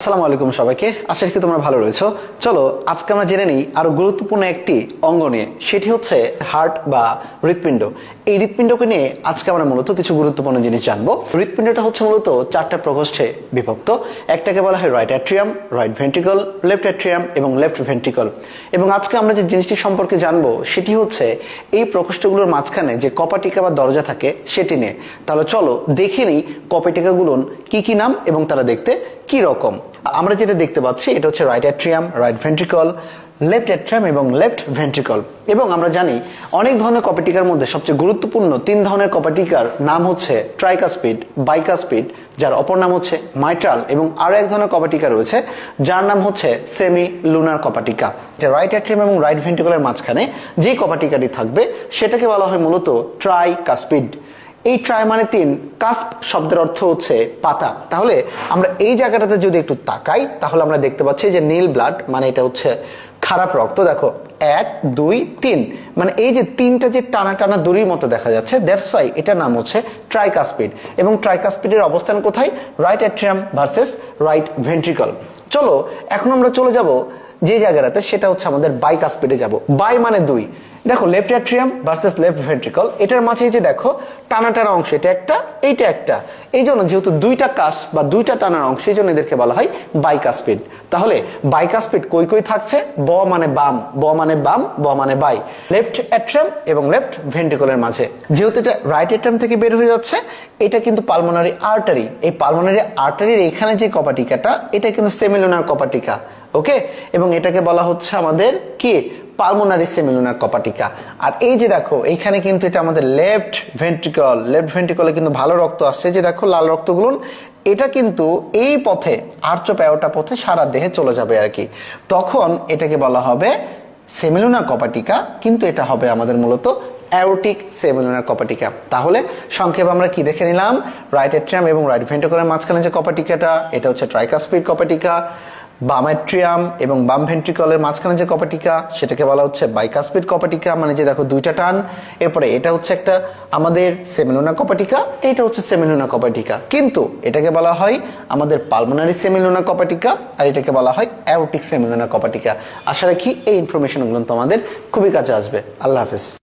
আসসালামু আলাইকুম সবাইকে, আশা করি তোমরা ভালো রয়েছো। চলো আজকে আমরা জেনে নিই আরো গুরুত্বপূর্ণ একটি অঙ্গ নিয়ে, সেটি হচ্ছে হার্ট বা হৃৎপিণ্ড। এই হৃৎপিণ্ডকে নিয়ে আজকে আমরা মূলত কিছু গুরুত্বপূর্ণ জিনিস জানবো। হৃৎপিণ্ডটা হচ্ছে মূলত চারটা প্রকোষ্ঠে বিভক্ত। একটাকে বলা হয় right atrium, right ventricle, left atrium এবং লেফট ভেন্ট্রিকল। এবং আজকে আমরা যে জিনিসটি সম্পর্কে জানবো সেটি হচ্ছে এই প্রকোষ্ঠগুলোর মাঝখানে যে কপাটিকা বা দরজা থাকে সেটি নিয়ে। তাহলে চলো দেখে নিই কপাটিকাগুলোর কি কি নাম এবং তারা দেখতে কি রকম। আমরা যেটা দেখতে পাচ্ছি এটা হচ্ছে right atrium, right ventricle, left atrium এবং লেফট ভেন্ট্রিকল। এবং আমরা জানি অনেক ধরনের কপাটিকার মধ্যে সবচেয়ে গুরুত্বপূর্ণ তিন ধরনের কপাটিকার নাম হচ্ছে ট্রাইকাসপিড, বাইকাসপিড, যার অপর নাম হচ্ছে মাইট্রাল, এবং আরো এক ধরনের কপাটিকা রয়েছে যার নাম হচ্ছে সেমি লুনার কপাটিকা। রাইট অ্যাট্রিয়াম এবং রাইট ভেন্ট্রিকলের মাঝখানে যে কপাটিকাটি থাকবে সেটাকে বলা হয় মূলত ট্রাইকাসপিড। এই ট্রাই মানে তিন, কাস্প শব্দের অর্থ হচ্ছে পাতা। তাহলে আমরা এই জায়গাটাতে যদি একটু তাকাই তাহলে আমরা দেখতে পাচ্ছি যে নীল ব্লাড মানে এটা হচ্ছে খারাপ রক্ত। দেখো 1 2 3, মানে এই যে তিনটা যে টানা টানা দড়ির মতো দেখা যাচ্ছে, দ্যাটস ওয়াই এটার নাম হচ্ছে ট্রাইকাসপিড। এবং ট্রাইকাসপিডের অবস্থান কোথায়? Right atrium versus right ventricle. চলো এখন আমরা চলে যাব যে জায়গাটাতে, সেটা হচ্ছে আমাদের বাইকাসপিডে যাব। বাই মানে দুই। দেখো left atrium versus left ventricle, এটার মাঝে যে দেখো টানা টানা অংশ, এটা একটা এইটা একটা, এই জন্য যেহেতু দুইটা কাস্প বা দুইটা টানার অংশ, এই জন্য এদেরকে বলা হয় বাইকাসপিড। তাহলে বাইকাসপিড কই কই থাকছে? ব মানে বাম, ব মানে বাম, ব মানে বাই, লেফট অ্যাট্রিয়াম এবং লেফট ভেন্ট্রিকলের মাঝে। যেহেতু এটা রাইট অ্যাট্রিয়াম থেকে বের হয়ে যাচ্ছে, এটা কিন্তু পালমোনারি আর্টারি। এই পালমোনারি আর্টারির এখানে যে কপাটিকাটা, এটা কিন্তু সেমিলুনার কপাটিকা। ওকে, এবং এটাকে বলা হচ্ছে আমাদের কি? Pulmonary semilunar কপাটিকা। আর এই যে দেখো এইখানে কিন্তু এটা আমাদের লেফট ভেন্ট্রিকল। লেফট ভেন্ট্রিকলে কিন্তু ভালো রক্ত আসছে, যে দেখো লাল রক্তগুলো, এটা কিন্তু এই পথে আর্চো প্যাওটা পথে সারা দেহে চলে যাবে আর কি। তখন এটাকে বলা হবে সেমিলুনার কপাটিকা, কিন্তু এটা হবে আমাদের মূলত অ্যাওরটিক সেমিলুনার কপাটিকা। তাহলে সংক্ষেপে আমরা কি দেখে নিলাম? রাইট অ্যাট্রিয়াম এবং রাইট ভেন্ট্রিকলের মাঝখানে যে কপাটিকাটা, এটা হচ্ছে ট্রাইকাসপিড কপাটিকা। বাম অ্যাট্রিয়াম এবং বাম ভেন্ট্রিকলের মাঝখানে যে কপাটিকা, সেটাকে বলা হচ্ছে বাইকাসপিড কপাটিকা, মানে যে দেখো দুইটা টান। এরপরে এটা হচ্ছে একটা আমাদের সেমিলুনার কপাটিকা, এটা হচ্ছে সেমিলুনার কপাটিকা, কিন্তু এটাকে বলা হয় আমাদের পালমোনারি সেমিলুনার কপাটিকা, আর এটাকে বলা হয় অ্যাওরটিক সেমিলুনার কপাটিকা। আশা রাখি এই ইনফরমেশনগুলো তোমাদের খুবই কাজে আসবে। আল্লাহ হাফেজ।